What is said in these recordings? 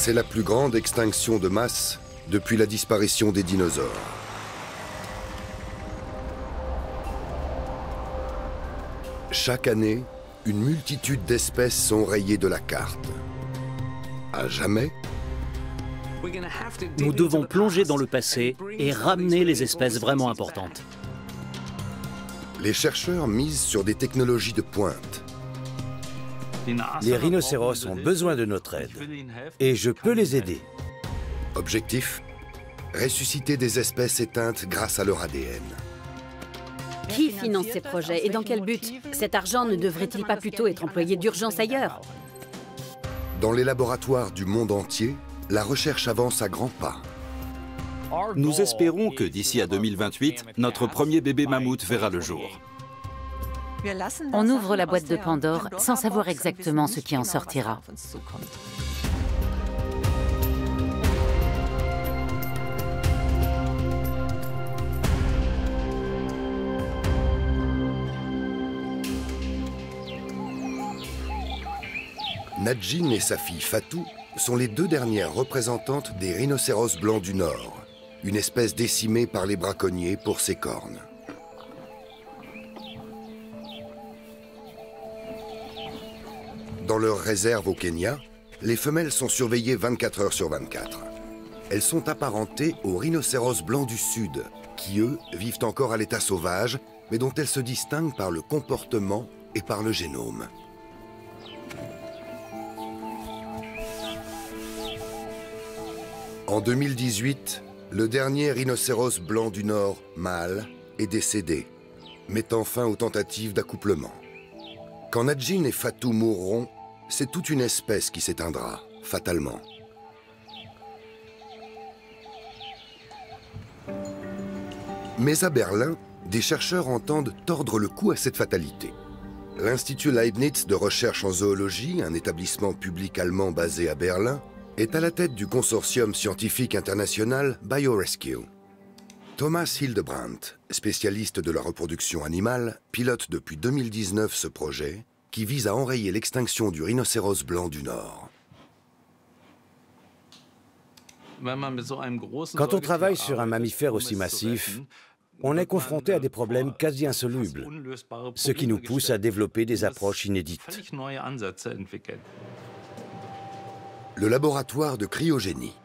C'est la plus grande extinction de masse depuis la disparition des dinosaures. Chaque année, une multitude d'espèces sont rayées de la carte. À jamais? Nous devons plonger dans le passé et ramener les espèces vraiment importantes. Les chercheurs misent sur des technologies de pointe. Les rhinocéros ont besoin de notre aide. Et je peux les aider. Objectif? Ressusciter des espèces éteintes grâce à leur ADN. Qui finance ces projets et dans quel but? Cet argent ne devrait-il pas plutôt être employé d'urgence ailleurs? Dans les laboratoires du monde entier, la recherche avance à grands pas. Nous espérons que d'ici à 2028, notre premier bébé mammouth verra le jour. On ouvre la boîte de Pandore sans savoir exactement ce qui en sortira. Nadjin et sa fille Fatou sont les deux dernières représentantes des rhinocéros blancs du Nord, une espèce décimée par les braconniers pour ses cornes. Dans leur réserve au Kenya, les femelles sont surveillées 24 heures sur 24. Elles sont apparentées aux rhinocéros blancs du Sud, qui eux vivent encore à l'état sauvage, mais dont elles se distinguent par le comportement et par le génome. En 2018, le dernier rhinocéros blanc du Nord, mâle, est décédé, mettant fin aux tentatives d'accouplement. Quand Nadjin et Fatou mourront, c'est toute une espèce qui s'éteindra, fatalement. Mais à Berlin, des chercheurs entendent tordre le cou à cette fatalité. L'Institut Leibniz de recherche en zoologie, un établissement public allemand basé à Berlin, est à la tête du consortium scientifique international BioRescue. Thomas Hildebrandt, spécialiste de la reproduction animale, pilote depuis 2019 ce projet qui vise à enrayer l'extinction du rhinocéros blanc du Nord. Quand on travaille sur un mammifère aussi massif, on est confronté à des problèmes quasi insolubles, ce qui nous pousse à développer des approches inédites. Le laboratoire de cryogénie.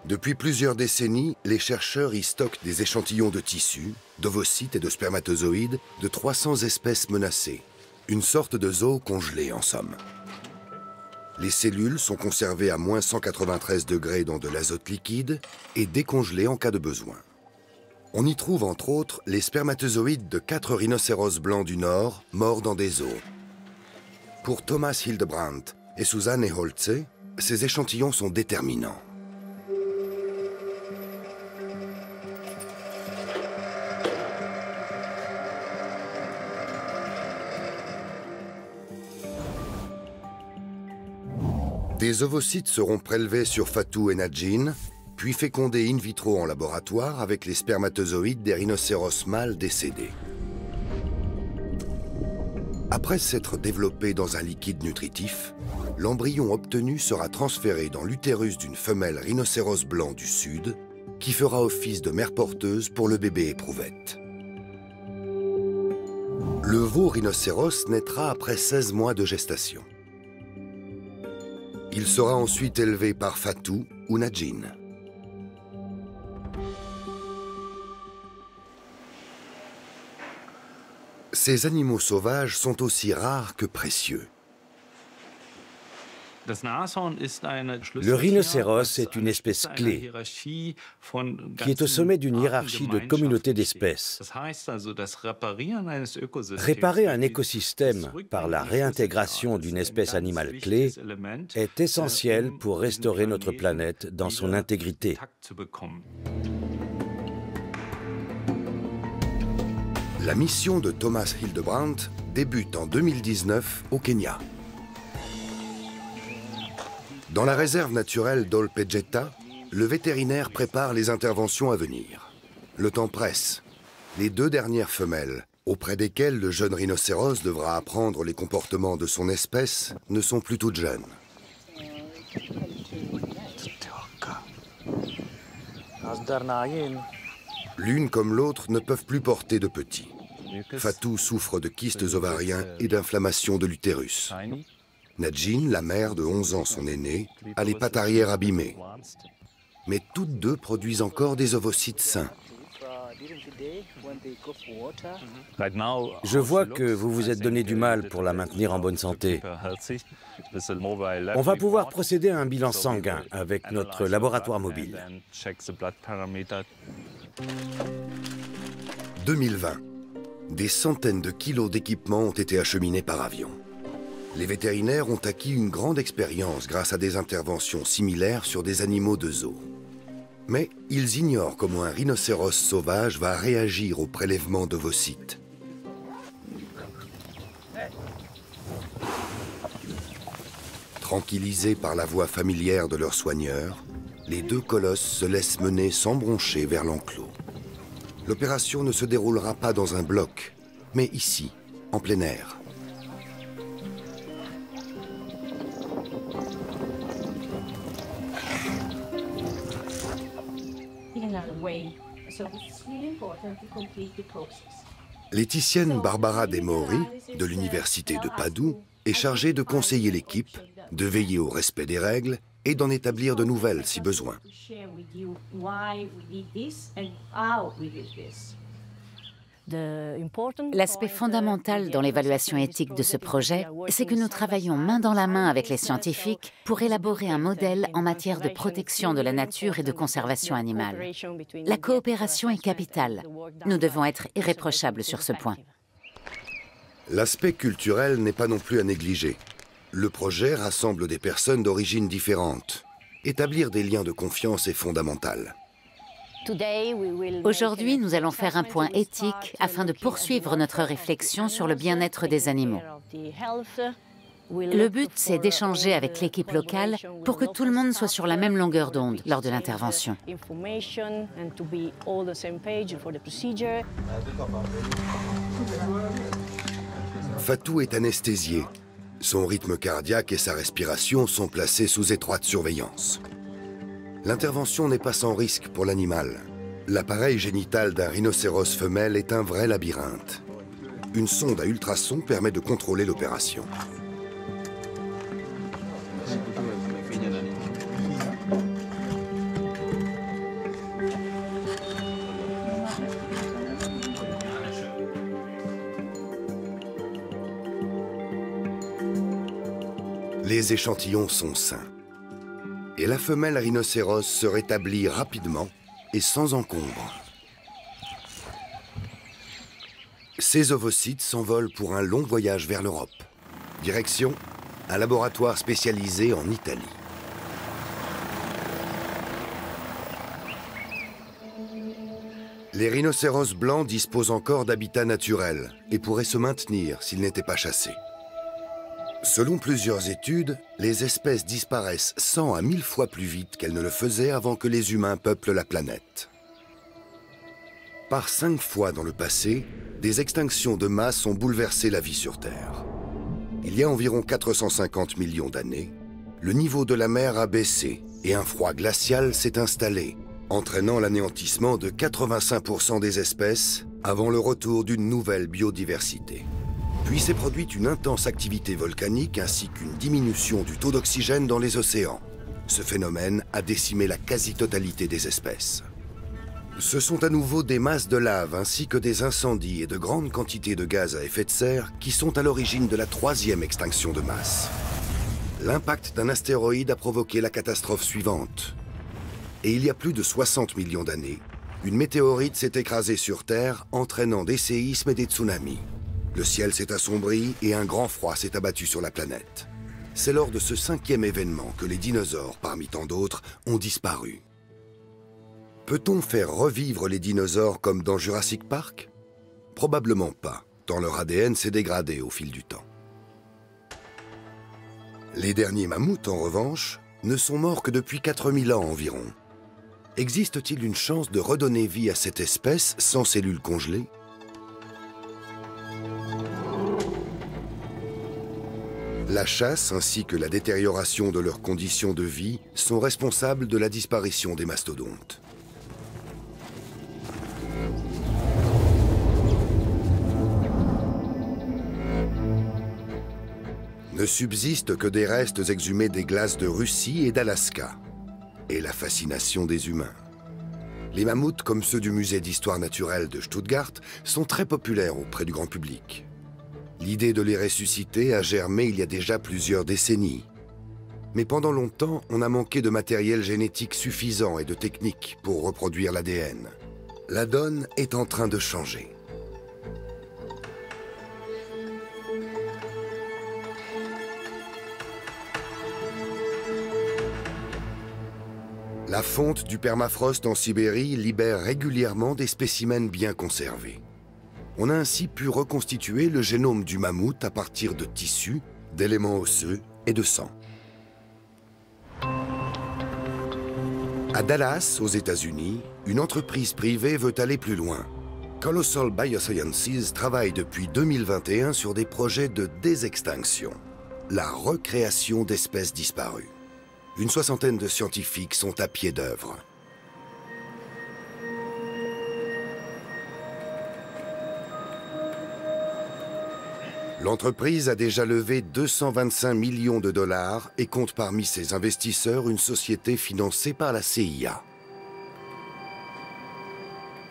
Depuis plusieurs décennies, les chercheurs y stockent des échantillons de tissus, d'ovocytes et de spermatozoïdes de 300 espèces menacées. Une sorte de zoo congelé, en somme. Les cellules sont conservées à moins 193 degrés dans de l'azote liquide et décongelées en cas de besoin. On y trouve entre autres les spermatozoïdes de 4 rhinocéros blancs du Nord morts dans des zoos. Pour Thomas Hildebrandt et Susanne Holze, ces échantillons sont déterminants. Des ovocytes seront prélevés sur Fatou et Nadjin, puis fécondés in vitro en laboratoire avec les spermatozoïdes des rhinocéros mâles décédés. Après s'être développé dans un liquide nutritif, l'embryon obtenu sera transféré dans l'utérus d'une femelle rhinocéros blanc du Sud qui fera office de mère porteuse pour le bébé éprouvette. Le veau rhinocéros naîtra après 16 mois de gestation. Il sera ensuite élevé par Fatou ou Nadjin. Ces animaux sauvages sont aussi rares que précieux. Le rhinocéros est une espèce clé qui est au sommet d'une hiérarchie de communautés d'espèces. Réparer un écosystème par la réintégration d'une espèce animale clé est essentiel pour restaurer notre planète dans son intégrité. La mission de Thomas Hildebrandt débute en 2019 au Kenya. Dans la réserve naturelle d'Olpejeta, le vétérinaire prépare les interventions à venir. Le temps presse. Les 2 dernières femelles, auprès desquelles le jeune rhinocéros devra apprendre les comportements de son espèce, ne sont plus toutes jeunes. L'une comme l'autre ne peuvent plus porter de petits. Fatou souffre de kystes ovariens et d'inflammation de l'utérus. Nadjin, la mère de 11 ans, son aînée, a les pattes arrière abîmées. Mais toutes deux produisent encore des ovocytes sains. Je vois que vous vous êtes donné du mal pour la maintenir en bonne santé. On va pouvoir procéder à un bilan sanguin avec notre laboratoire mobile. 2020. Des centaines de kilos d'équipements ont été acheminés par avion. Les vétérinaires ont acquis une grande expérience grâce à des interventions similaires sur des animaux de zoo. Mais ils ignorent comment un rhinocéros sauvage va réagir au prélèvement d'ovocytes. Tranquillisés par la voix familière de leur soigneur, les deux colosses se laissent mener sans broncher vers l'enclos. L'opération ne se déroulera pas dans un bloc, mais ici, en plein air. L'éthicienne Barbara De Mori, de l'université de Padoue, est chargée de conseiller l'équipe, de veiller au respect des règles et d'en établir de nouvelles si besoin. L'aspect fondamental dans l'évaluation éthique de ce projet, c'est que nous travaillons main dans la main avec les scientifiques pour élaborer un modèle en matière de protection de la nature et de conservation animale. La coopération est capitale. Nous devons être irréprochables sur ce point. L'aspect culturel n'est pas non plus à négliger. Le projet rassemble des personnes d'origines différentes. Établir des liens de confiance est fondamental. Aujourd'hui, nous allons faire un point éthique afin de poursuivre notre réflexion sur le bien-être des animaux. Le but, c'est d'échanger avec l'équipe locale pour que tout le monde soit sur la même longueur d'onde lors de l'intervention. Fatou est anesthésié. Son rythme cardiaque et sa respiration sont placés sous étroite surveillance. L'intervention n'est pas sans risque pour l'animal. L'appareil génital d'un rhinocéros femelle est un vrai labyrinthe. Une sonde à ultrasons permet de contrôler l'opération. Les échantillons sont sains. Et la femelle rhinocéros se rétablit rapidement et sans encombre. Ces ovocytes s'envolent pour un long voyage vers l'Europe. Direction, un laboratoire spécialisé en Italie. Les rhinocéros blancs disposent encore d'habitats naturels et pourraient se maintenir s'ils n'étaient pas chassés. Selon plusieurs études, les espèces disparaissent 100 à 1000 fois plus vite qu'elles ne le faisaient avant que les humains peuplent la planète. Par 5 fois dans le passé, des extinctions de masse ont bouleversé la vie sur Terre. Il y a environ 450 millions d'années, le niveau de la mer a baissé et un froid glacial s'est installé, entraînant l'anéantissement de 85% des espèces avant le retour d'une nouvelle biodiversité. Puis s'est produite une intense activité volcanique ainsi qu'une diminution du taux d'oxygène dans les océans. Ce phénomène a décimé la quasi-totalité des espèces. Ce sont à nouveau des masses de lave ainsi que des incendies et de grandes quantités de gaz à effet de serre qui sont à l'origine de la 3e extinction de masse. L'impact d'un astéroïde a provoqué la catastrophe suivante. Et il y a plus de 60 millions d'années, une météorite s'est écrasée sur Terre, entraînant des séismes et des tsunamis. Le ciel s'est assombri et un grand froid s'est abattu sur la planète. C'est lors de ce 5e événement que les dinosaures, parmi tant d'autres, ont disparu. Peut-on faire revivre les dinosaures comme dans Jurassic Park? Probablement pas, tant leur ADN s'est dégradé au fil du temps. Les derniers mammouths, en revanche, ne sont morts que depuis 4000 ans environ. Existe-t-il une chance de redonner vie à cette espèce sans cellules congelées? La chasse ainsi que la détérioration de leurs conditions de vie sont responsables de la disparition des mastodontes. Ne subsistent que des restes exhumés des glaces de Russie et d'Alaska. Et la fascination des humains. Les mammouths, comme ceux du musée d'histoire naturelle de Stuttgart, sont très populaires auprès du grand public. L'idée de les ressusciter a germé il y a déjà plusieurs décennies. Mais pendant longtemps, on a manqué de matériel génétique suffisant et de techniques pour reproduire l'ADN. La donne est en train de changer. La fonte du permafrost en Sibérie libère régulièrement des spécimens bien conservés. On a ainsi pu reconstituer le génome du mammouth à partir de tissus, d'éléments osseux et de sang. À Dallas, aux États-Unis, une entreprise privée veut aller plus loin. Colossal Biosciences travaille depuis 2021 sur des projets de désextinction, la recréation d'espèces disparues. Une soixantaine de scientifiques sont à pied d'œuvre. L'entreprise a déjà levé 225 millions de dollars et compte parmi ses investisseurs une société financée par la CIA.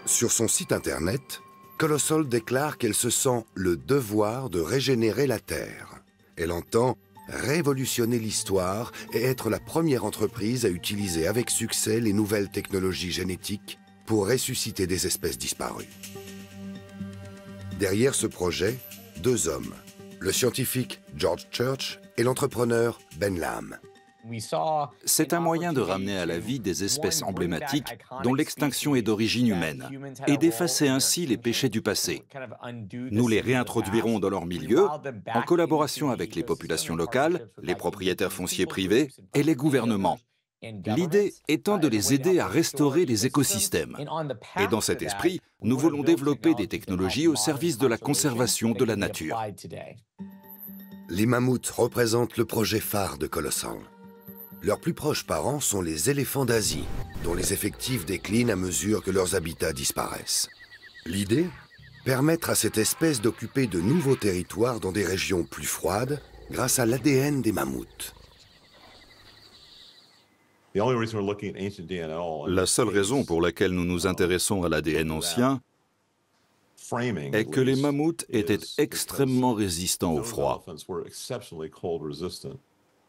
Sur son site internet, Colossal déclare qu'elle se sent le devoir de régénérer la Terre. Elle entend révolutionner l'histoire et être la première entreprise à utiliser avec succès les nouvelles technologies génétiques pour ressusciter des espèces disparues. Derrière ce projet, deux hommes, le scientifique George Church et l'entrepreneur Ben Lamb. C'est un moyen de ramener à la vie des espèces emblématiques dont l'extinction est d'origine humaine et d'effacer ainsi les péchés du passé. Nous les réintroduirons dans leur milieu en collaboration avec les populations locales, les propriétaires fonciers privés et les gouvernements. L'idée étant de les aider à restaurer les écosystèmes. Et dans cet esprit, nous voulons développer des technologies au service de la conservation de la nature. Les mammouths représentent le projet phare de Colossal. Leurs plus proches parents sont les éléphants d'Asie, dont les effectifs déclinent à mesure que leurs habitats disparaissent. L'idée ? Permettre à cette espèce d'occuper de nouveaux territoires dans des régions plus froides grâce à l'ADN des mammouths. La seule raison pour laquelle nous nous intéressons à l'ADN ancien est que les mammouths étaient extrêmement résistants au froid.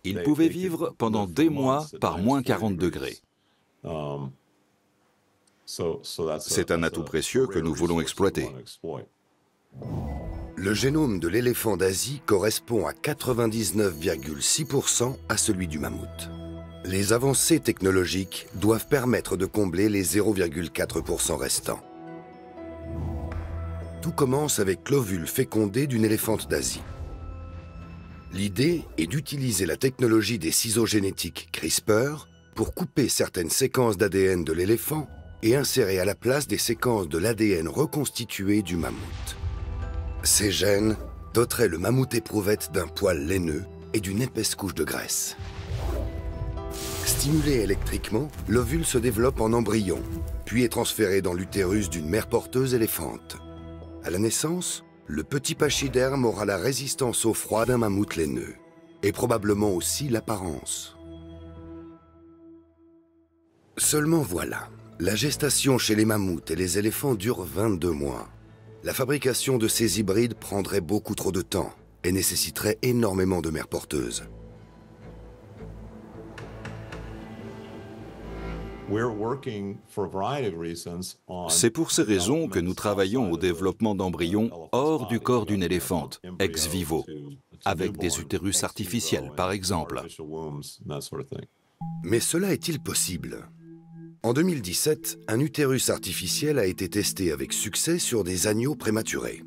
Ils pouvaient vivre pendant des mois par moins 40 degrés. C'est un atout précieux que nous voulons exploiter. Le génome de l'éléphant d'Asie correspond à 99,6% à celui du mammouth. Les avancées technologiques doivent permettre de combler les 0,4% restants. Tout commence avec l'ovule fécondé d'une éléphante d'Asie. L'idée est d'utiliser la technologie des ciseaux génétiques CRISPR pour couper certaines séquences d'ADN de l'éléphant et insérer à la place des séquences de l'ADN reconstitué du mammouth. Ces gènes doteraient le mammouth éprouvette d'un poil laineux et d'une épaisse couche de graisse. Stimulé électriquement, l'ovule se développe en embryon, puis est transféré dans l'utérus d'une mère porteuse éléphante. À la naissance, le petit pachyderme aura la résistance au froid d'un mammouth laineux, et probablement aussi l'apparence. Seulement voilà, la gestation chez les mammouths et les éléphants dure 22 mois. La fabrication de ces hybrides prendrait beaucoup trop de temps et nécessiterait énormément de mères porteuses. C'est pour ces raisons que nous travaillons au développement d'embryons hors du corps d'une éléphante, ex vivo, avec des utérus artificiels, par exemple. Mais cela est-il possible ? En 2017, un utérus artificiel a été testé avec succès sur des agneaux prématurés.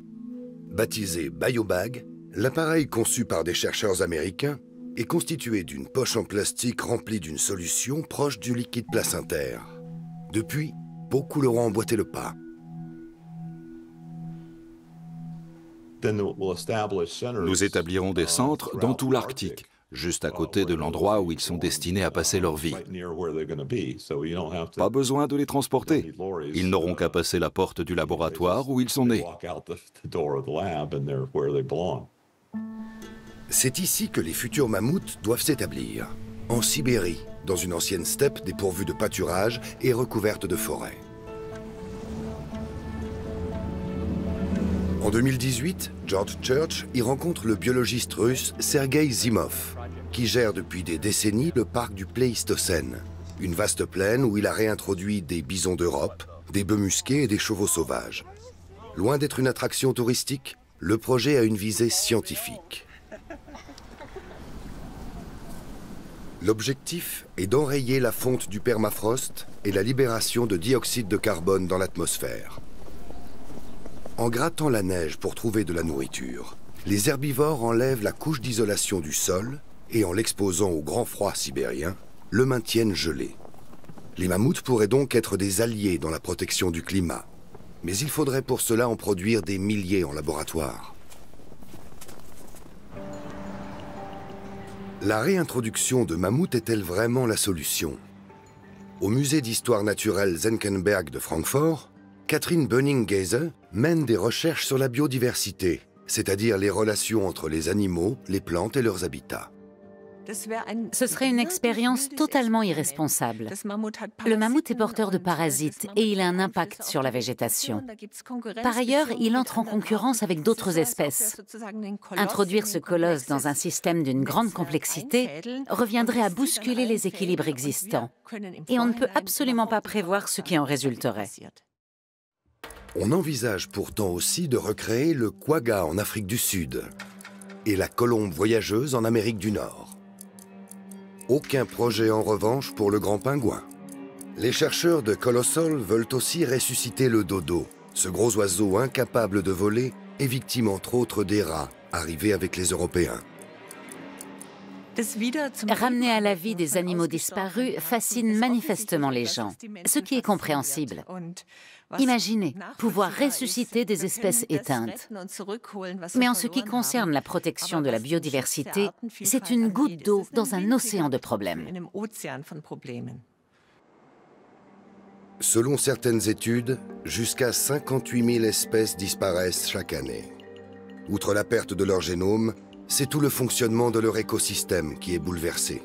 Baptisé BioBag, l'appareil conçu par des chercheurs américains est constitué d'une poche en plastique remplie d'une solution proche du liquide placentaire. Depuis, beaucoup leur ont emboîté le pas. Nous établirons des centres dans tout l'Arctique, juste à côté de l'endroit où ils sont destinés à passer leur vie. Pas besoin de les transporter. Ils n'auront qu'à passer la porte du laboratoire où ils sont nés. C'est ici que les futurs mammouths doivent s'établir, en Sibérie, dans une ancienne steppe dépourvue de pâturage et recouverte de forêts. En 2018, George Church y rencontre le biologiste russe Sergueï Zimov, qui gère depuis des décennies le parc du Pléistocène, une vaste plaine où il a réintroduit des bisons d'Europe, des bœufs musqués et des chevaux sauvages. Loin d'être une attraction touristique, le projet a une visée scientifique. L'objectif est d'enrayer la fonte du permafrost et la libération de dioxyde de carbone dans l'atmosphère. En grattant la neige pour trouver de la nourriture, les herbivores enlèvent la couche d'isolation du sol et en l'exposant au grand froid sibérien, le maintiennent gelé. Les mammouths pourraient donc être des alliés dans la protection du climat. Mais il faudrait pour cela en produire des milliers en laboratoire. La réintroduction de mammouths est-elle vraiment la solution? Au musée d'histoire naturelle Senckenberg de Francfort, Catherine Böning-Geise mène des recherches sur la biodiversité, c'est-à-dire les relations entre les animaux, les plantes et leurs habitats. Ce serait une expérience totalement irresponsable. Le mammouth est porteur de parasites et il a un impact sur la végétation. Par ailleurs, il entre en concurrence avec d'autres espèces. Introduire ce colosse dans un système d'une grande complexité reviendrait à bousculer les équilibres existants. Et on ne peut absolument pas prévoir ce qui en résulterait. On envisage pourtant aussi de recréer le quagga en Afrique du Sud et la colombe voyageuse en Amérique du Nord. Aucun projet en revanche pour le grand pingouin. Les chercheurs de Colossal veulent aussi ressusciter le dodo, ce gros oiseau incapable de voler et victime entre autres des rats, arrivés avec les Européens. Ramener à la vie des animaux disparus fascine manifestement les gens, ce qui est compréhensible. Imaginez, pouvoir ressusciter des espèces éteintes. Mais en ce qui concerne la protection de la biodiversité, c'est une goutte d'eau dans un océan de problèmes. Selon certaines études, jusqu'à 58 000 espèces disparaissent chaque année. Outre la perte de leur génome, c'est tout le fonctionnement de leur écosystème qui est bouleversé.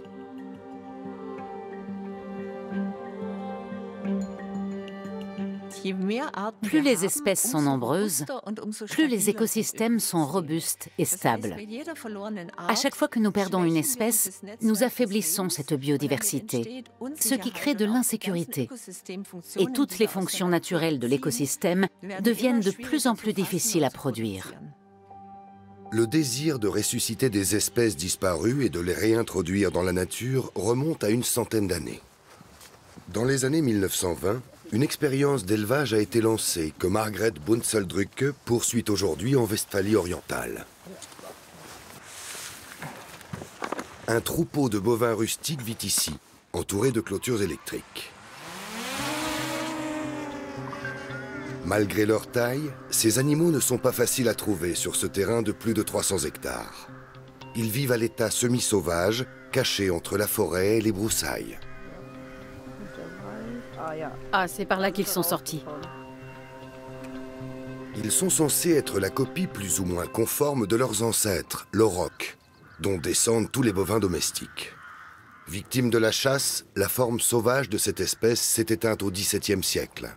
Plus les espèces sont nombreuses, plus les écosystèmes sont robustes et stables. À chaque fois que nous perdons une espèce, nous affaiblissons cette biodiversité, ce qui crée de l'insécurité. Et toutes les fonctions naturelles de l'écosystème deviennent de plus en plus difficiles à produire. Le désir de ressusciter des espèces disparues et de les réintroduire dans la nature remonte à une centaine d'années. Dans les années 1920, une expérience d'élevage a été lancée que Margret Bunzeldrücke poursuit aujourd'hui en Westphalie orientale. Un troupeau de bovins rustiques vit ici, entouré de clôtures électriques. Malgré leur taille, ces animaux ne sont pas faciles à trouver sur ce terrain de plus de 300 hectares. Ils vivent à l'état semi-sauvage, cachés entre la forêt et les broussailles. Ah, c'est par là qu'ils sont sortis. Ils sont censés être la copie plus ou moins conforme de leurs ancêtres, l'auroch, dont descendent tous les bovins domestiques. Victime de la chasse, la forme sauvage de cette espèce s'est éteinte au XVIIe siècle.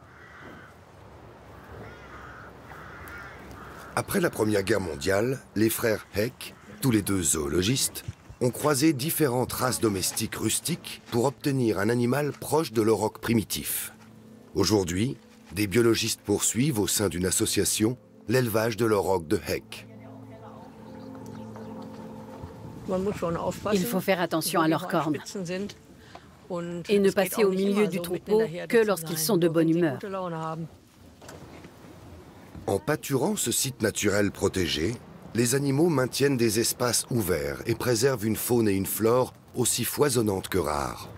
Après la Première Guerre mondiale, les frères Heck, tous les deux zoologistes, ont croisé différentes races domestiques rustiques pour obtenir un animal proche de l'auroch primitif. Aujourd'hui, des biologistes poursuivent au sein d'une association l'élevage de l'auroch de Heck. Il faut faire attention à leurs cornes et ne passer au milieu du troupeau que lorsqu'ils sont de bonne humeur. En pâturant ce site naturel protégé, les animaux maintiennent des espaces ouverts et préservent une faune et une flore aussi foisonnantes que rares.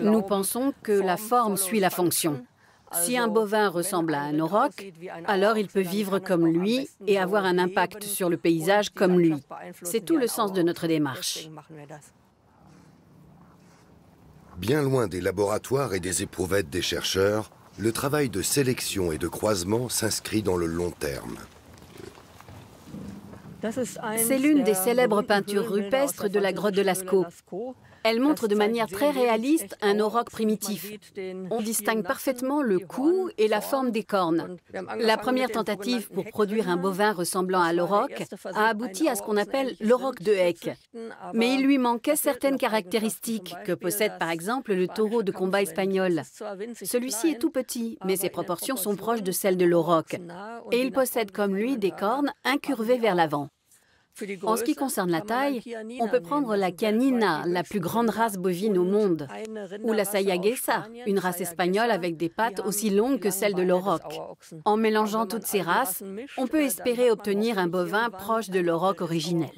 Nous pensons que la forme suit la fonction. Si un bovin ressemble à un auroch, alors il peut vivre comme lui et avoir un impact sur le paysage comme lui. C'est tout le sens de notre démarche. Bien loin des laboratoires et des éprouvettes des chercheurs, le travail de sélection et de croisement s'inscrit dans le long terme. C'est l'une des célèbres peintures rupestres de la grotte de Lascaux. Elle montre de manière très réaliste un auroch primitif. On distingue parfaitement le cou et la forme des cornes. La première tentative pour produire un bovin ressemblant à l'auroch a abouti à ce qu'on appelle l'auroch de Heck. Mais il lui manquait certaines caractéristiques que possède par exemple le taureau de combat espagnol. Celui-ci est tout petit, mais ses proportions sont proches de celles de l'auroch. Et il possède comme lui des cornes incurvées vers l'avant. En ce qui concerne la taille, on peut prendre la Canina, la plus grande race bovine au monde, ou la Sayagesa, une race espagnole avec des pattes aussi longues que celles de l'auroch. En mélangeant toutes ces races, on peut espérer obtenir un bovin proche de l'auroch originel.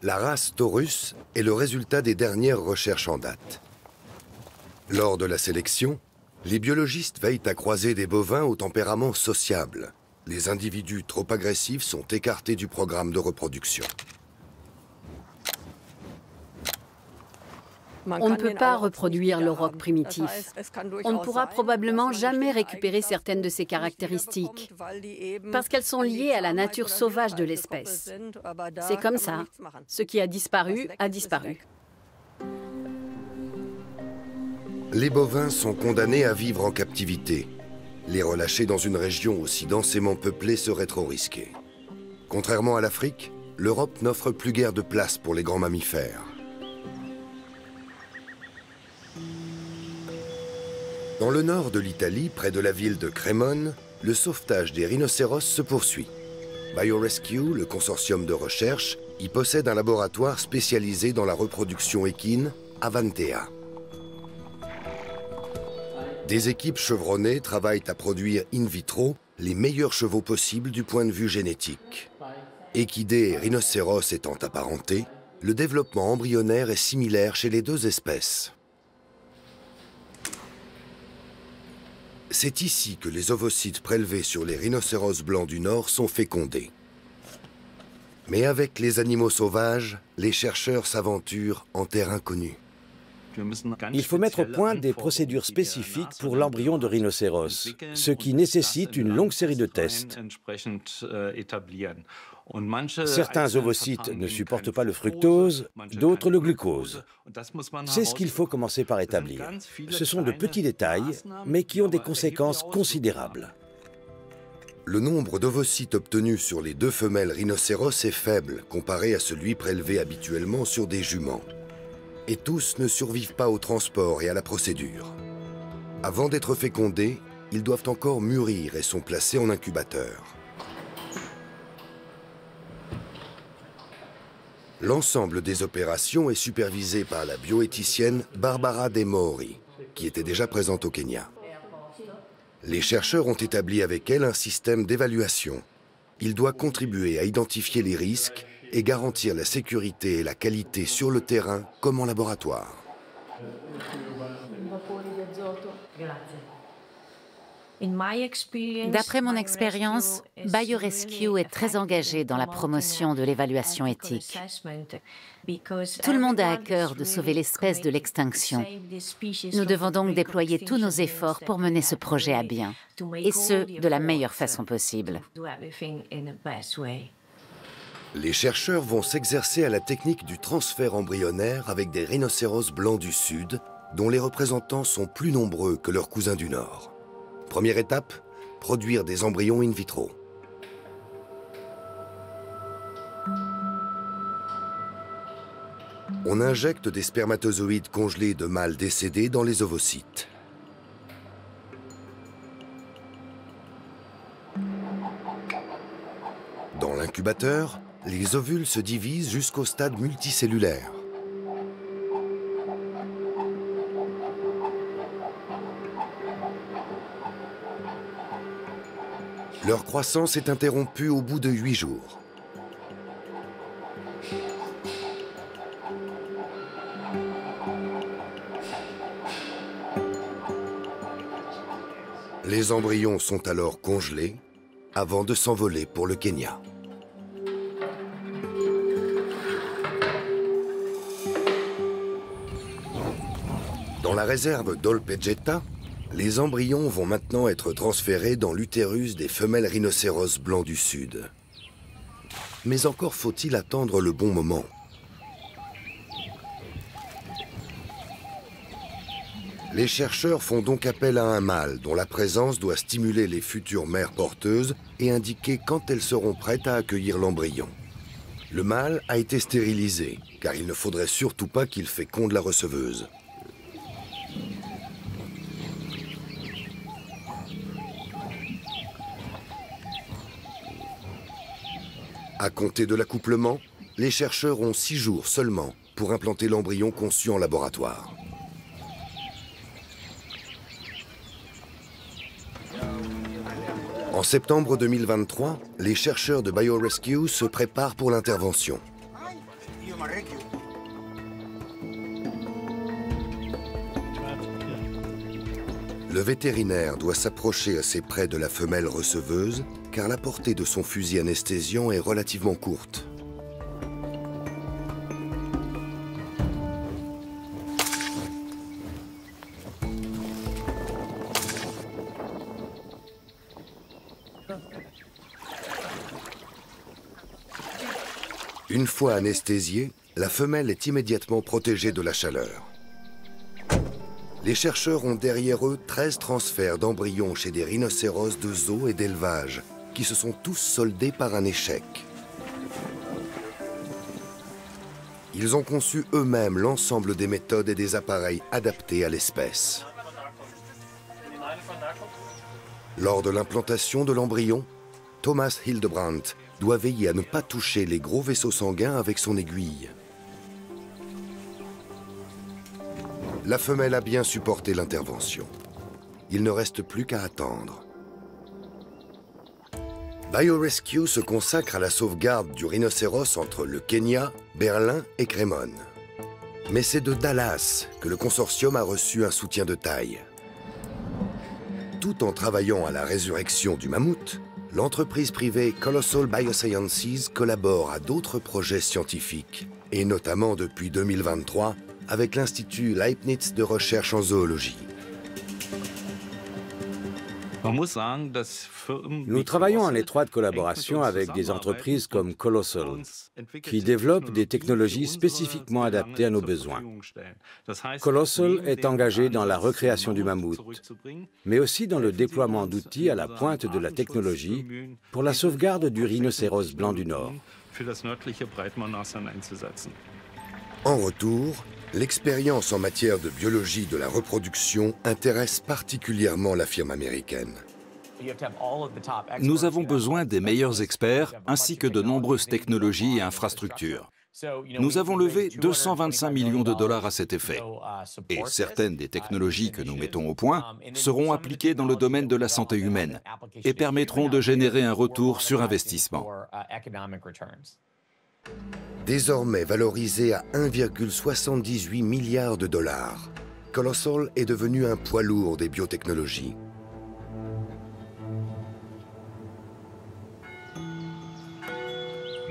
La race Taurus est le résultat des dernières recherches en date. Lors de la sélection, les biologistes veillent à croiser des bovins au tempérament sociable. Les individus trop agressifs sont écartés du programme de reproduction. On ne peut pas reproduire l'auroch primitif. On ne pourra probablement jamais récupérer certaines de ses caractéristiques, parce qu'elles sont liées à la nature sauvage de l'espèce. C'est comme ça. Ce qui a disparu, a disparu. Les bovins sont condamnés à vivre en captivité. Les relâcher dans une région aussi densément peuplée serait trop risqué. Contrairement à l'Afrique, l'Europe n'offre plus guère de place pour les grands mammifères. Dans le nord de l'Italie, près de la ville de Crémone, le sauvetage des rhinocéros se poursuit. BioRescue, le consortium de recherche, y possède un laboratoire spécialisé dans la reproduction équine, Avantea. Des équipes chevronnées travaillent à produire in vitro les meilleurs chevaux possibles du point de vue génétique. Équidés et rhinocéros étant apparentés, le développement embryonnaire est similaire chez les deux espèces. C'est ici que les ovocytes prélevés sur les rhinocéros blancs du Nord sont fécondés. Mais avec les animaux sauvages, les chercheurs s'aventurent en terre inconnue. Il faut mettre au point des procédures spécifiques pour l'embryon de rhinocéros, ce qui nécessite une longue série de tests. Certains ovocytes ne supportent pas le fructose, d'autres le glucose. C'est ce qu'il faut commencer par établir. Ce sont de petits détails, mais qui ont des conséquences considérables. Le nombre d'ovocytes obtenus sur les deux femelles rhinocéros est faible comparé à celui prélevé habituellement sur des juments. Et tous ne survivent pas au transport et à la procédure. Avant d'être fécondés, ils doivent encore mûrir et sont placés en incubateur. L'ensemble des opérations est supervisé par la bioéthicienne Barbara De Mori, qui était déjà présente au Kenya. Les chercheurs ont établi avec elle un système d'évaluation. Il doit contribuer à identifier les risques et garantir la sécurité et la qualité sur le terrain comme en laboratoire. D'après mon expérience, BioRescue est très engagé dans la promotion de l'évaluation éthique. Tout le monde a à cœur de sauver l'espèce de l'extinction. Nous devons donc déployer tous nos efforts pour mener ce projet à bien, et ce, de la meilleure façon possible. Les chercheurs vont s'exercer à la technique du transfert embryonnaire avec des rhinocéros blancs du Sud, dont les représentants sont plus nombreux que leurs cousins du Nord. Première étape, produire des embryons in vitro. On injecte des spermatozoïdes congelés de mâles décédés dans les ovocytes. Dans l'incubateur, les ovules se divisent jusqu'au stade multicellulaire. Leur croissance est interrompue au bout de 8 jours. Les embryons sont alors congelés avant de s'envoler pour le Kenya. Dans la réserve d'Olpejeta, les embryons vont maintenant être transférés dans l'utérus des femelles rhinocéros blancs du Sud. Mais encore faut-il attendre le bon moment. Les chercheurs font donc appel à un mâle dont la présence doit stimuler les futures mères porteuses et indiquer quand elles seront prêtes à accueillir l'embryon. Le mâle a été stérilisé, car il ne faudrait surtout pas qu'il féconde la receveuse. À compter de l'accouplement, les chercheurs ont 6 jours seulement pour implanter l'embryon conçu en laboratoire. En septembre 2023, les chercheurs de BioRescue se préparent pour l'intervention. Le vétérinaire doit s'approcher assez près de la femelle receveuse, car la portée de son fusil anesthésiant est relativement courte. Une fois anesthésiée, la femelle est immédiatement protégée de la chaleur. Les chercheurs ont derrière eux 13 transferts d'embryons chez des rhinocéros de zoo et d'élevage, qui se sont tous soldés par un échec. Ils ont conçu eux-mêmes l'ensemble des méthodes et des appareils adaptés à l'espèce. Lors de l'implantation de l'embryon, Thomas Hildebrandt doit veiller à ne pas toucher les gros vaisseaux sanguins avec son aiguille. La femelle a bien supporté l'intervention. Il ne reste plus qu'à attendre. BioRescue se consacre à la sauvegarde du rhinocéros entre le Kenya, Berlin et Crémone. Mais c'est de Dallas que le consortium a reçu un soutien de taille. Tout en travaillant à la résurrection du mammouth, l'entreprise privée Colossal Biosciences collabore à d'autres projets scientifiques, et notamment depuis 2023 avec l'Institut Leibniz de recherche en zoologie. Nous travaillons en étroite collaboration avec des entreprises comme Colossal, qui développent des technologies spécifiquement adaptées à nos besoins. Colossal est engagé dans la recréation du mammouth, mais aussi dans le déploiement d'outils à la pointe de la technologie pour la sauvegarde du rhinocéros blanc du Nord. En retour, l'expérience en matière de biologie de la reproduction intéresse particulièrement la firme américaine. Nous avons besoin des meilleurs experts ainsi que de nombreuses technologies et infrastructures. Nous avons levé 225 millions de dollars à cet effet. Et certaines des technologies que nous mettons au point seront appliquées dans le domaine de la santé humaine et permettront de générer un retour sur investissement. Désormais valorisé à 1,78 milliard de dollars, Colossal est devenu un poids lourd des biotechnologies.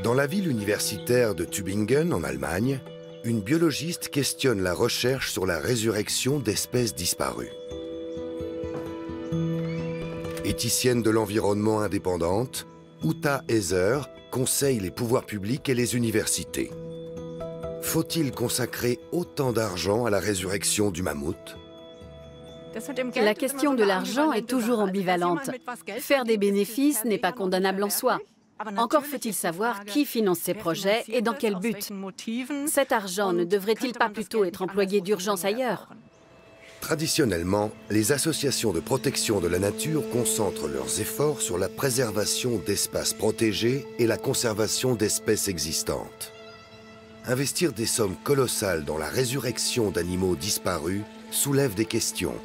Dans la ville universitaire de Tübingen, en Allemagne, une biologiste questionne la recherche sur la résurrection d'espèces disparues. Éthicienne de l'environnement indépendante, Uta Heser conseille les pouvoirs publics et les universités. Faut-il consacrer autant d'argent à la résurrection du mammouth? La question de l'argent est toujours ambivalente. Faire des bénéfices n'est pas condamnable en soi. Encore faut-il savoir qui finance ces projets et dans quel but. Cet argent ne devrait-il pas plutôt être employé d'urgence ailleurs? Traditionnellement, les associations de protection de la nature concentrent leurs efforts sur la préservation d'espaces protégés et la conservation d'espèces existantes. Investir des sommes colossales dans la résurrection d'animaux disparus soulève des questions.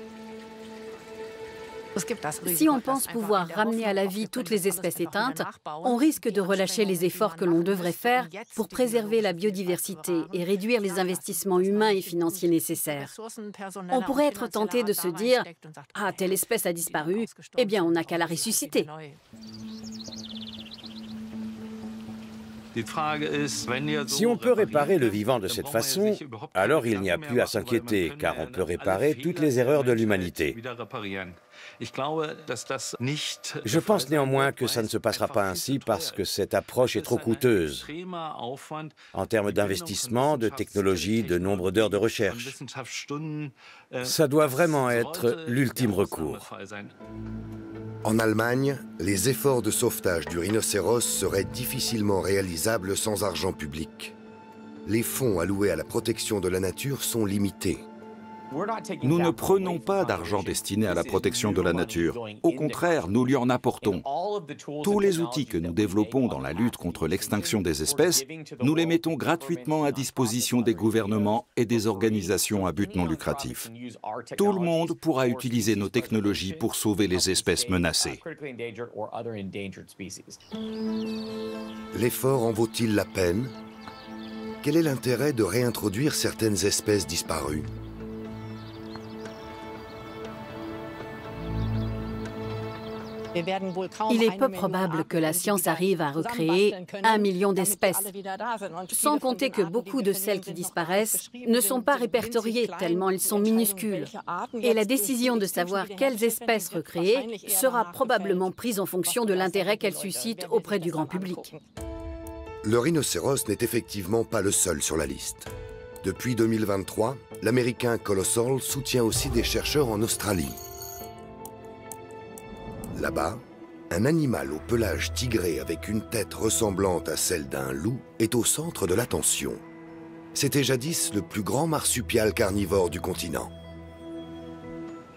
Si on pense pouvoir ramener à la vie toutes les espèces éteintes, on risque de relâcher les efforts que l'on devrait faire pour préserver la biodiversité et réduire les investissements humains et financiers nécessaires. On pourrait être tenté de se dire « Ah, telle espèce a disparu, eh bien on n'a qu'à la ressusciter ». Si on peut réparer le vivant de cette façon, alors il n'y a plus à s'inquiéter, car on peut réparer toutes les erreurs de l'humanité. Je pense néanmoins que ça ne se passera pas ainsi parce que cette approche est trop coûteuse en termes d'investissement, de technologie, de nombre d'heures de recherche. Ça doit vraiment être l'ultime recours. En Allemagne, les efforts de sauvetage du rhinocéros seraient difficilement réalisables sans argent public. Les fonds alloués à la protection de la nature sont limités. Nous ne prenons pas d'argent destiné à la protection de la nature. Au contraire, nous lui en apportons. Tous les outils que nous développons dans la lutte contre l'extinction des espèces, nous les mettons gratuitement à disposition des gouvernements et des organisations à but non lucratif. Tout le monde pourra utiliser nos technologies pour sauver les espèces menacées. L'effort en vaut-il la peine? Quel est l'intérêt de réintroduire certaines espèces disparues? Il est peu probable que la science arrive à recréer 1 million d'espèces, sans compter que beaucoup de celles qui disparaissent ne sont pas répertoriées tellement elles sont minuscules. Et la décision de savoir quelles espèces recréer sera probablement prise en fonction de l'intérêt qu'elles suscitent auprès du grand public. Le rhinocéros n'est effectivement pas le seul sur la liste. Depuis 2023, l'américain Colossal soutient aussi des chercheurs en Australie. Là-bas, un animal au pelage tigré avec une tête ressemblante à celle d'un loup est au centre de l'attention. C'était jadis le plus grand marsupial carnivore du continent.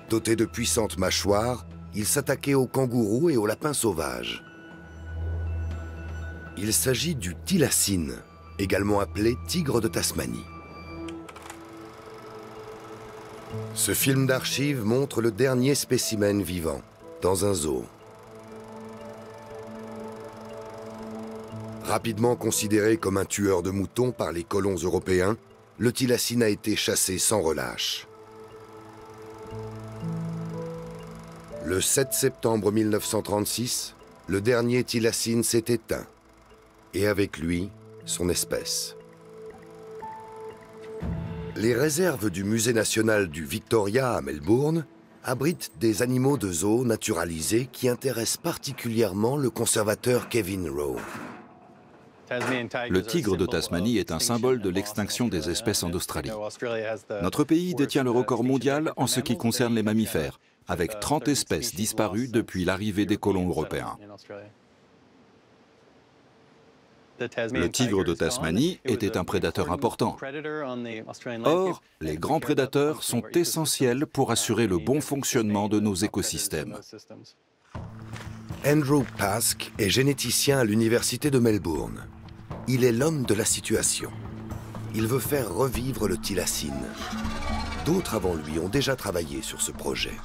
Doté de puissantes mâchoires, il s'attaquait aux kangourous et aux lapins sauvages. Il s'agit du thylacine, également appelé tigre de Tasmanie. Ce film d'archives montre le dernier spécimen vivant, dans un zoo. Rapidement considéré comme un tueur de moutons par les colons européens, le thylacine a été chassé sans relâche. Le 7 septembre 1936, le dernier thylacine s'est éteint, et avec lui, son espèce. Les réserves du Musée national du Victoria à Melbourne abrite des animaux de zoo naturalisés qui intéressent particulièrement le conservateur Kevin Rowe. Le tigre de Tasmanie est un symbole de l'extinction des espèces en Australie. Notre pays détient le record mondial en ce qui concerne les mammifères, avec 30 espèces disparues depuis l'arrivée des colons européens. Le tigre de Tasmanie était un prédateur important. Or, les grands prédateurs sont essentiels pour assurer le bon fonctionnement de nos écosystèmes. Andrew Pask est généticien à l'université de Melbourne. Il est l'homme de la situation. Il veut faire revivre le thylacine. D'autres avant lui ont déjà travaillé sur ce projet.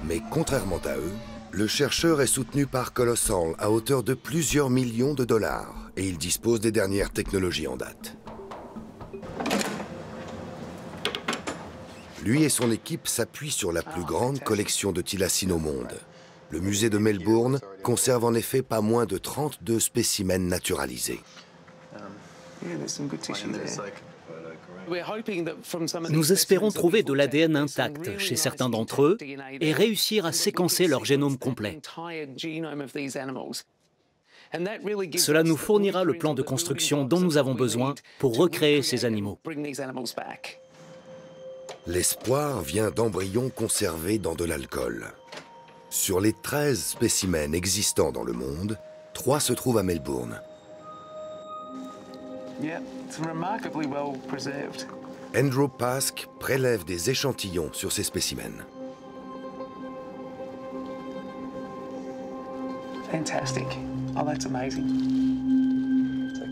Mais contrairement à eux, le chercheur est soutenu par Colossal à hauteur de plusieurs millions de dollars et il dispose des dernières technologies en date. Lui et son équipe s'appuient sur la plus grande collection de thylacines au monde. Le musée de Melbourne conserve en effet pas moins de 32 spécimens naturalisés. Nous espérons trouver de l'ADN intact chez certains d'entre eux et réussir à séquencer leur génome complet. Cela nous fournira le plan de construction dont nous avons besoin pour recréer ces animaux. L'espoir vient d'embryons conservés dans de l'alcool. Sur les 13 spécimens existants dans le monde, 3 se trouvent à Melbourne. Andrew Pask prélève des échantillons sur ces spécimens.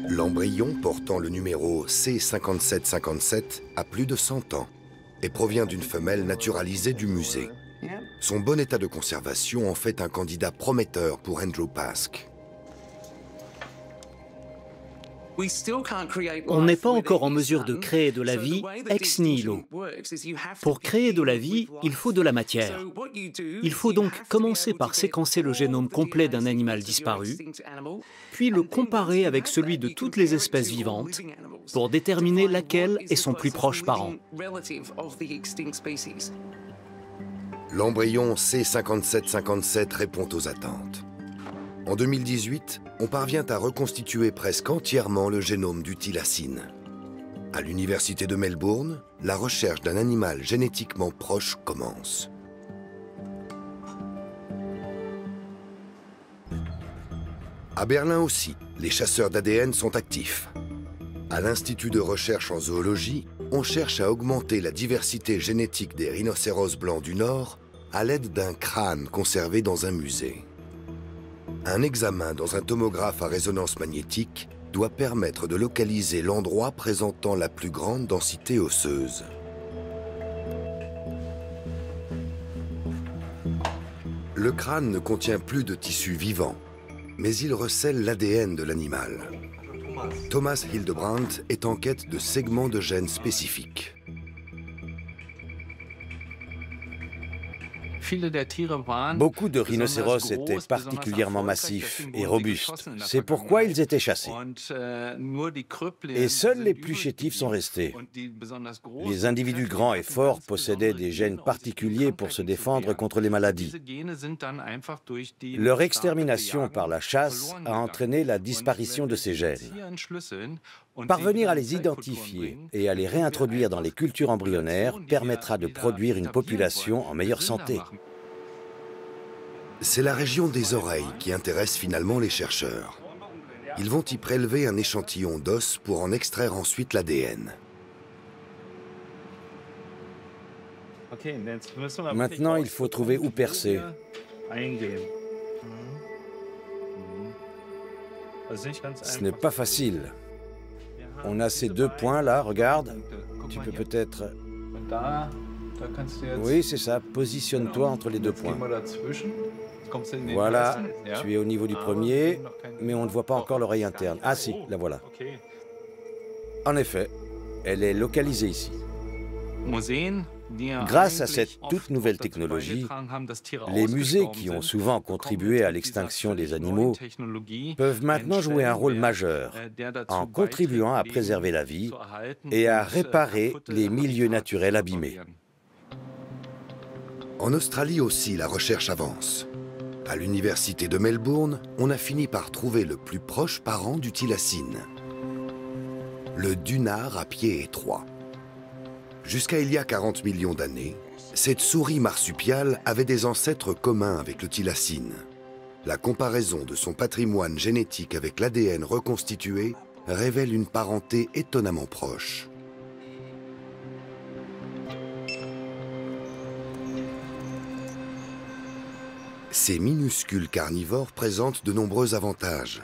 L'embryon portant le numéro C5757 a plus de 100 ans et provient d'une femelle naturalisée du musée. Son bon état de conservation en fait un candidat prometteur pour Andrew Pask. On n'est pas encore en mesure de créer de la vie ex nihilo. Pour créer de la vie, il faut de la matière. Il faut donc commencer par séquencer le génome complet d'un animal disparu, puis le comparer avec celui de toutes les espèces vivantes pour déterminer laquelle est son plus proche parent. L'embryon C5757 répond aux attentes. En 2018, on parvient à reconstituer presque entièrement le génome du thylacine. À l'université de Melbourne, la recherche d'un animal génétiquement proche commence. À Berlin aussi, les chasseurs d'ADN sont actifs. À l'Institut de recherche en zoologie, on cherche à augmenter la diversité génétique des rhinocéros blancs du Nord à l'aide d'un crâne conservé dans un musée. Un examen dans un tomographe à résonance magnétique doit permettre de localiser l'endroit présentant la plus grande densité osseuse. Le crâne ne contient plus de tissu vivant, mais il recèle l'ADN de l'animal. Thomas Hildebrandt est en quête de segments de gènes spécifiques. Beaucoup de rhinocéros étaient particulièrement massifs et robustes. C'est pourquoi ils étaient chassés. Et seuls les plus chétifs sont restés. Les individus grands et forts possédaient des gènes particuliers pour se défendre contre les maladies. Leur extermination par la chasse a entraîné la disparition de ces gènes. Parvenir à les identifier et à les réintroduire dans les cultures embryonnaires permettra de produire une population en meilleure santé. C'est la région des oreilles qui intéresse finalement les chercheurs. Ils vont y prélever un échantillon d'os pour en extraire ensuite l'ADN. Maintenant, il faut trouver où percer. Ce n'est pas facile. On a ces deux points là, regarde. Tu peux peut-être... Oui, c'est ça. Positionne-toi entre les deux points. Voilà, tu es au niveau du premier, mais on ne voit pas encore l'oreille interne. Ah si, la voilà. En effet, elle est localisée ici. Grâce à cette toute nouvelle technologie, les musées qui ont souvent contribué à l'extinction des animaux peuvent maintenant jouer un rôle majeur en contribuant à préserver la vie et à réparer les milieux naturels abîmés. En Australie aussi, la recherche avance. À l'université de Melbourne, on a fini par trouver le plus proche parent du thylacine, le dunar à pied étroit. Jusqu'à il y a 40 millions d'années, cette souris marsupiale avait des ancêtres communs avec le thylacine. La comparaison de son patrimoine génétique avec l'ADN reconstitué révèle une parenté étonnamment proche. Ces minuscules carnivores présentent de nombreux avantages.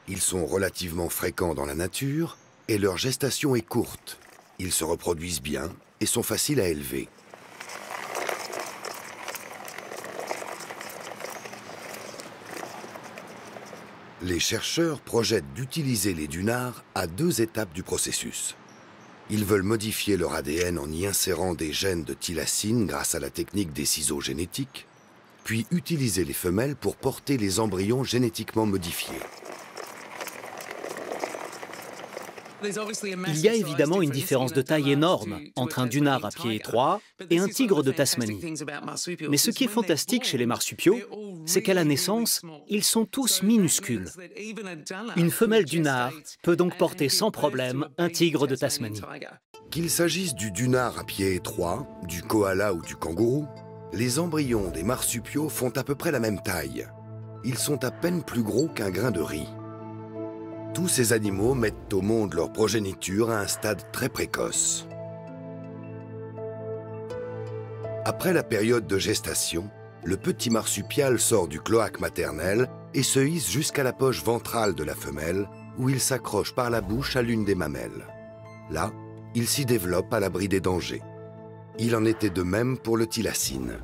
Ils sont relativement fréquents dans la nature et leur gestation est courte. Ils se reproduisent bien et sont faciles à élever. Les chercheurs projettent d'utiliser les dunars à 2 étapes du processus. Ils veulent modifier leur ADN en y insérant des gènes de thylacine grâce à la technique des ciseaux génétiques, puis utiliser les femelles pour porter les embryons génétiquement modifiés. Il y a évidemment une différence de taille énorme entre un dunar à pied étroit et un tigre de Tasmanie. Mais ce qui est fantastique chez les marsupiaux, c'est qu'à la naissance, ils sont tous minuscules. Une femelle dunar peut donc porter sans problème un tigre de Tasmanie. Qu'il s'agisse du dunar à pied étroit, du koala ou du kangourou, les embryons des marsupiaux font à peu près la même taille. Ils sont à peine plus gros qu'un grain de riz. Tous ces animaux mettent au monde leur progéniture à un stade très précoce. Après la période de gestation, le petit marsupial sort du cloaque maternel et se hisse jusqu'à la poche ventrale de la femelle, où il s'accroche par la bouche à l'une des mamelles. Là, il s'y développe à l'abri des dangers. Il en était de même pour le thylacine.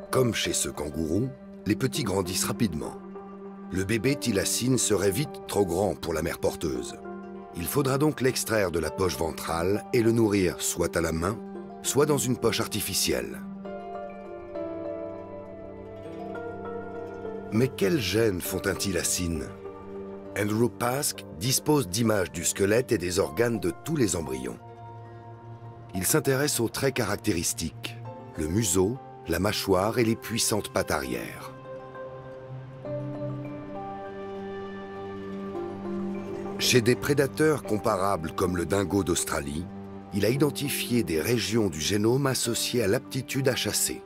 Comme chez ce kangourou, les petits grandissent rapidement. le bébé thylacine serait vite trop grand pour la mère porteuse. Il faudra donc l'extraire de la poche ventrale et le nourrir soit à la main, soit dans une poche artificielle. Mais quels gènes font un thylacine? Andrew Pask dispose d'images du squelette et des organes de tous les embryons. Il s'intéresse aux traits caractéristiques, le museau, la mâchoire et les puissantes pattes arrière. Chez des prédateurs comparables comme le dingo d'Australie, il a identifié des régions du génome associées à l'aptitude à chasser.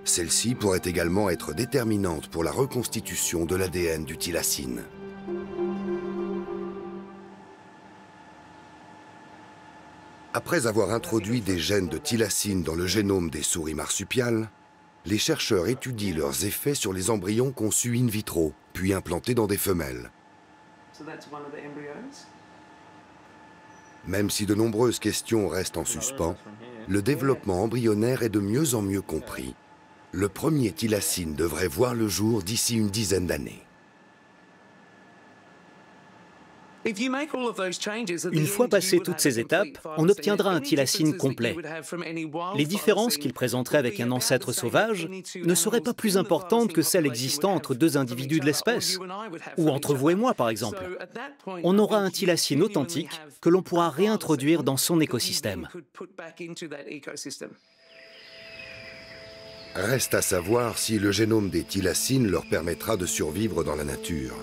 Celles-ci pourraient également être déterminantes pour la reconstitution de l'ADN du thylacine. Après avoir introduit des gènes de thylacine dans le génome des souris marsupiales, les chercheurs étudient leurs effets sur les embryons conçus in vitro, puis implantés dans des femelles. Même si de nombreuses questions restent en suspens, le développement embryonnaire est de mieux en mieux compris. Le premier thylacine devrait voir le jour d'ici une dizaine d'années. Une fois passées toutes ces étapes, on obtiendra un thylacine complet. Les différences qu'il présenterait avec un ancêtre sauvage ne seraient pas plus importantes que celles existant entre deux individus de l'espèce, ou entre vous et moi par exemple. On aura un thylacine authentique que l'on pourra réintroduire dans son écosystème. Reste à savoir si le génome des thylacines leur permettra de survivre dans la nature.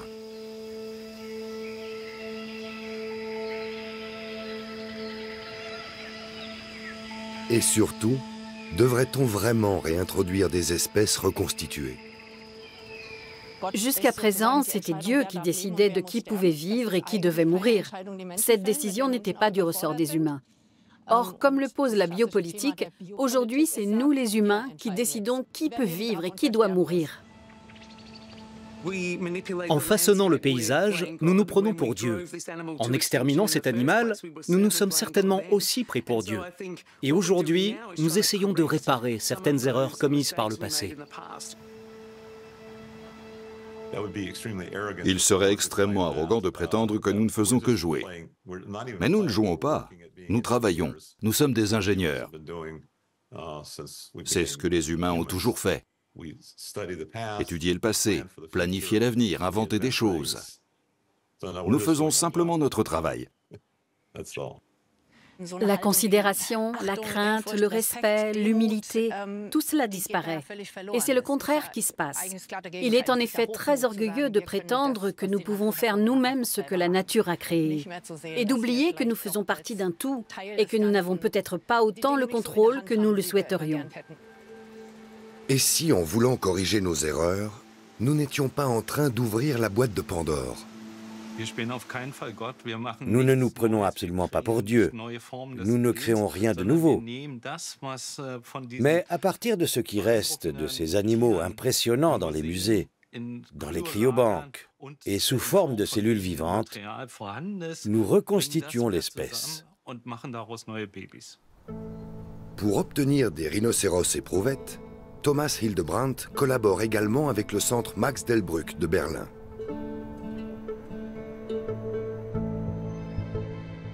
Et surtout, devrait-on vraiment réintroduire des espèces reconstituées? Jusqu'à présent, c'était Dieu qui décidait de qui pouvait vivre et qui devait mourir. Cette décision n'était pas du ressort des humains. Or, comme le pose la biopolitique, aujourd'hui, c'est nous les humains qui décidons qui peut vivre et qui doit mourir. En façonnant le paysage, nous nous prenons pour Dieu. En exterminant cet animal, nous nous sommes certainement aussi pris pour Dieu. Et aujourd'hui, nous essayons de réparer certaines erreurs commises par le passé. Il serait extrêmement arrogant de prétendre que nous ne faisons que jouer. Mais nous ne jouons pas, nous travaillons, nous sommes des ingénieurs. C'est ce que les humains ont toujours fait. Étudier le passé, planifier l'avenir, inventer des choses. Nous faisons simplement notre travail. La considération, la crainte, le respect, l'humilité, tout cela disparaît. Et c'est le contraire qui se passe. Il est en effet très orgueilleux de prétendre que nous pouvons faire nous-mêmes ce que la nature a créé, et d'oublier que nous faisons partie d'un tout et que nous n'avons peut-être pas autant le contrôle que nous le souhaiterions. Et si, en voulant corriger nos erreurs, nous n'étions pas en train d'ouvrir la boîte de Pandore? Nous ne nous prenons absolument pas pour Dieu. Nous ne créons rien de nouveau. Mais à partir de ce qui reste de ces animaux impressionnants dans les musées, dans les cryobanques et sous forme de cellules vivantes, nous reconstituons l'espèce. Pour obtenir des rhinocéros éprouvettes, Thomas Hildebrandt collabore également avec le centre Max Delbrück de Berlin.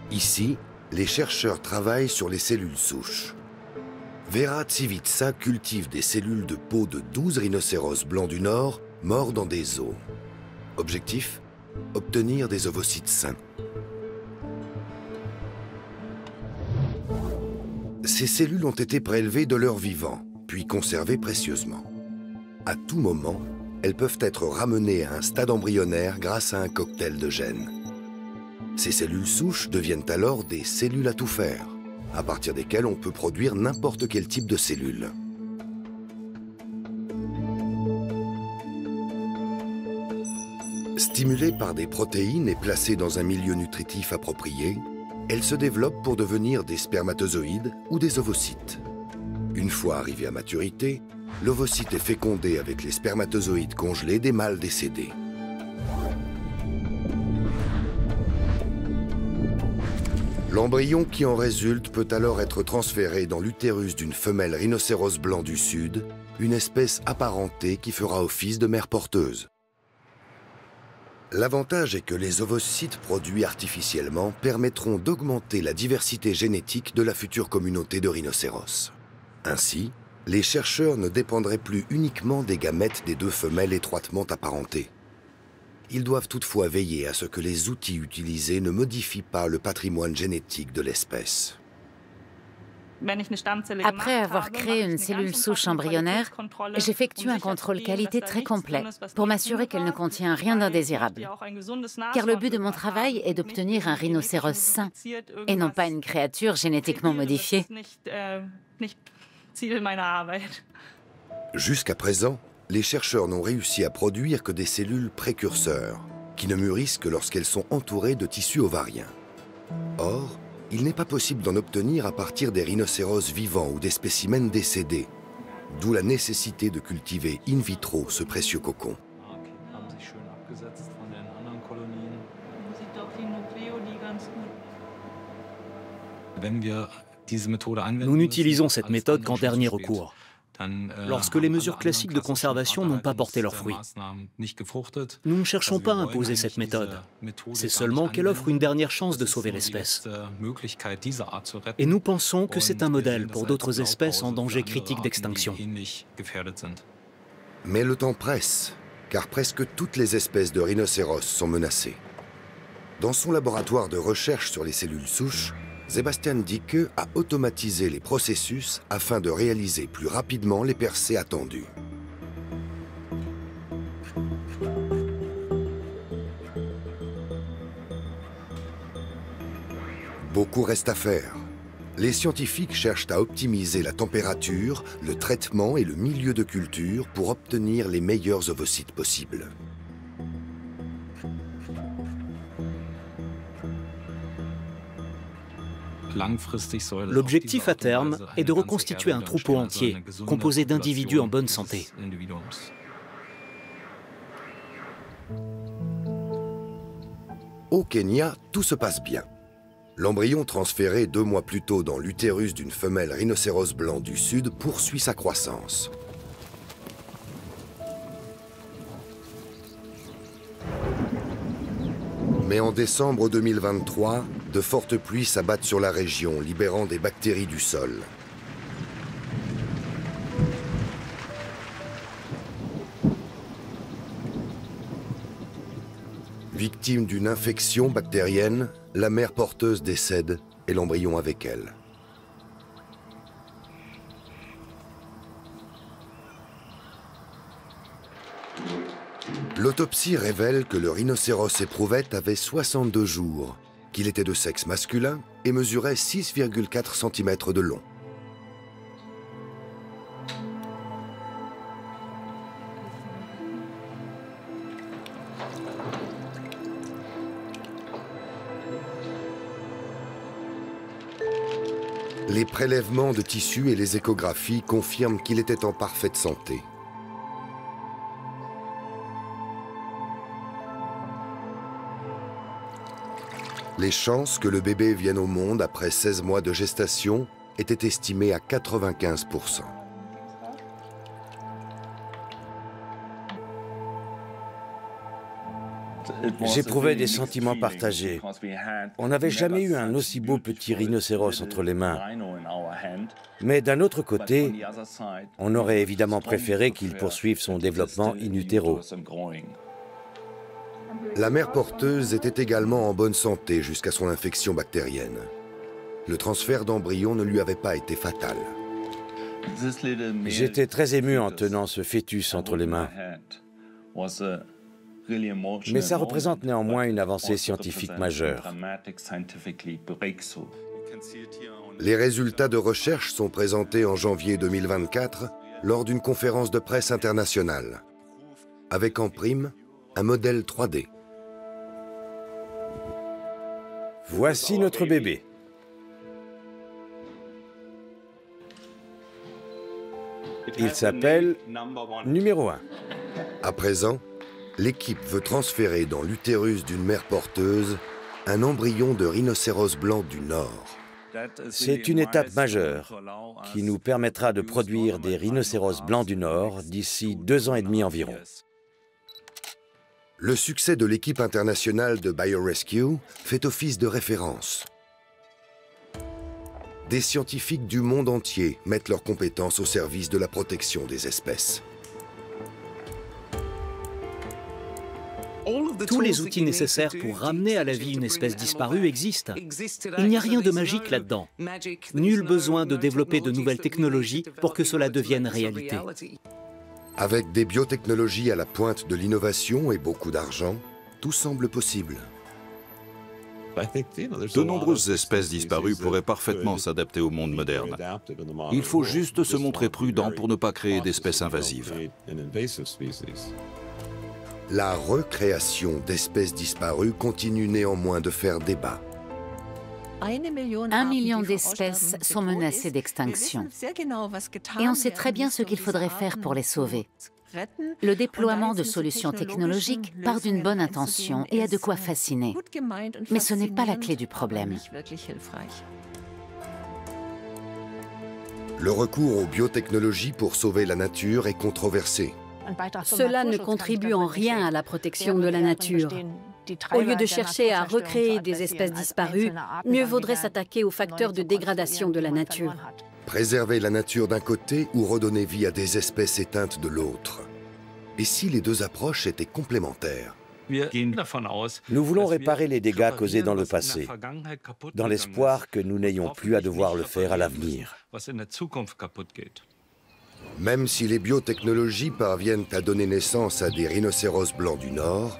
Ici, les chercheurs travaillent sur les cellules souches. Vera Tsivitsa cultive des cellules de peau de 12 rhinocéros blancs du Nord morts dans des os. Objectif : obtenir des ovocytes sains. Ces cellules ont été prélevées de leur vivant, puis conservées précieusement. À tout moment, elles peuvent être ramenées à un stade embryonnaire grâce à un cocktail de gènes. Ces cellules souches deviennent alors des cellules à tout faire, à partir desquelles on peut produire n'importe quel type de cellules. Stimulées par des protéines et placées dans un milieu nutritif approprié, elles se développent pour devenir des spermatozoïdes ou des ovocytes. Une fois arrivé à maturité, l'ovocyte est fécondé avec les spermatozoïdes congelés des mâles décédés. L'embryon qui en résulte peut alors être transféré dans l'utérus d'une femelle rhinocéros blanc du Sud, une espèce apparentée qui fera office de mère porteuse. L'avantage est que les ovocytes produits artificiellement permettront d'augmenter la diversité génétique de la future communauté de rhinocéros. Ainsi, les chercheurs ne dépendraient plus uniquement des gamètes des deux femelles étroitement apparentées. Ils doivent toutefois veiller à ce que les outils utilisés ne modifient pas le patrimoine génétique de l'espèce. Après avoir créé une cellule souche embryonnaire, j'effectue un contrôle qualité très complet pour m'assurer qu'elle ne contient rien d'indésirable. Car le but de mon travail est d'obtenir un rhinocéros sain et non pas une créature génétiquement modifiée. Jusqu'à présent, les chercheurs n'ont réussi à produire que des cellules précurseurs, qui ne mûrissent que lorsqu'elles sont entourées de tissus ovariens. Or, il n'est pas possible d'en obtenir à partir des rhinocéros vivants ou des spécimens décédés, d'où la nécessité de cultiver in vitro ce précieux cocon. Nous n'utilisons cette méthode qu'en dernier recours, lorsque les mesures classiques de conservation n'ont pas porté leurs fruits. Nous ne cherchons pas à imposer cette méthode, c'est seulement qu'elle offre une dernière chance de sauver l'espèce. Et nous pensons que c'est un modèle pour d'autres espèces en danger critique d'extinction. Mais le temps presse, car presque toutes les espèces de rhinocéros sont menacées. Dans son laboratoire de recherche sur les cellules souches, Sebastian Dicke a automatisé les processus afin de réaliser plus rapidement les percées attendues. Beaucoup reste à faire. Les scientifiques cherchent à optimiser la température, le traitement et le milieu de culture pour obtenir les meilleurs ovocytes possibles. L'objectif à terme est de reconstituer un troupeau entier, composé d'individus en bonne santé. Au Kenya, tout se passe bien. L'embryon transféré 2 mois plus tôt dans l'utérus d'une femelle rhinocéros blanc du Sud poursuit sa croissance. Mais en décembre 2023, de fortes pluies s'abattent sur la région, libérant des bactéries du sol. Victime d'une infection bactérienne, la mère porteuse décède et l'embryon avec elle. L'autopsie révèle que le rhinocéros éprouvette avait 62 jours, qu'il était de sexe masculin et mesurait 6,4 cm de long. Les prélèvements de tissus et les échographies confirment qu'il était en parfaite santé. Les chances que le bébé vienne au monde après 16 mois de gestation étaient estimées à 95%. J'éprouvais des sentiments partagés. On n'avait jamais eu un aussi beau petit rhinocéros entre les mains. Mais d'un autre côté, on aurait évidemment préféré qu'il poursuive son développement in utero. La mère porteuse était également en bonne santé jusqu'à son infection bactérienne. Le transfert d'embryon ne lui avait pas été fatal. J'étais très ému en tenant ce fœtus entre les mains. Mais ça représente néanmoins une avancée scientifique majeure. Les résultats de recherche sont présentés en janvier 2024 lors d'une conférence de presse internationale, avec en prime un modèle 3D. Voici notre bébé. Il s'appelle numéro 1. À présent, l'équipe veut transférer dans l'utérus d'une mère porteuse un embryon de rhinocéros blanc du Nord. C'est une étape majeure qui nous permettra de produire des rhinocéros blancs du Nord d'ici 2 ans et demi environ. Le succès de l'équipe internationale de BioRescue fait office de référence. Des scientifiques du monde entier mettent leurs compétences au service de la protection des espèces. Tous les outils nécessaires pour ramener à la vie une espèce disparue existent. Il n'y a rien de magique là-dedans. Nul besoin de développer de nouvelles technologies pour que cela devienne réalité. Avec des biotechnologies à la pointe de l'innovation et beaucoup d'argent, tout semble possible. De nombreuses espèces disparues pourraient parfaitement s'adapter au monde moderne. Il faut juste se montrer prudent pour ne pas créer d'espèces invasives. La recréation d'espèces disparues continue néanmoins de faire débat. 1 million d'espèces sont menacées d'extinction. Et on sait très bien ce qu'il faudrait faire pour les sauver. Le déploiement de solutions technologiques part d'une bonne intention et a de quoi fasciner. Mais ce n'est pas la clé du problème. Le recours aux biotechnologies pour sauver la nature est controversé. Cela ne contribue en rien à la protection de la nature. Au lieu de chercher à recréer des espèces disparues, mieux vaudrait s'attaquer aux facteurs de dégradation de la nature. Préserver la nature d'un côté ou redonner vie à des espèces éteintes de l'autre. Et si les deux approches étaient complémentaires? Nous voulons réparer les dégâts causés dans le passé, dans l'espoir que nous n'ayons plus à devoir le faire à l'avenir. Même si les biotechnologies parviennent à donner naissance à des rhinocéros blancs du Nord,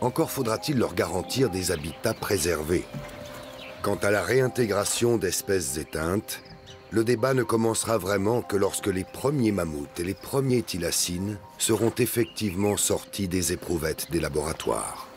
encore faudra-t-il leur garantir des habitats préservés. Quant à la réintégration d'espèces éteintes, le débat ne commencera vraiment que lorsque les premiers mammouths et les premiers thylacines seront effectivement sortis des éprouvettes des laboratoires.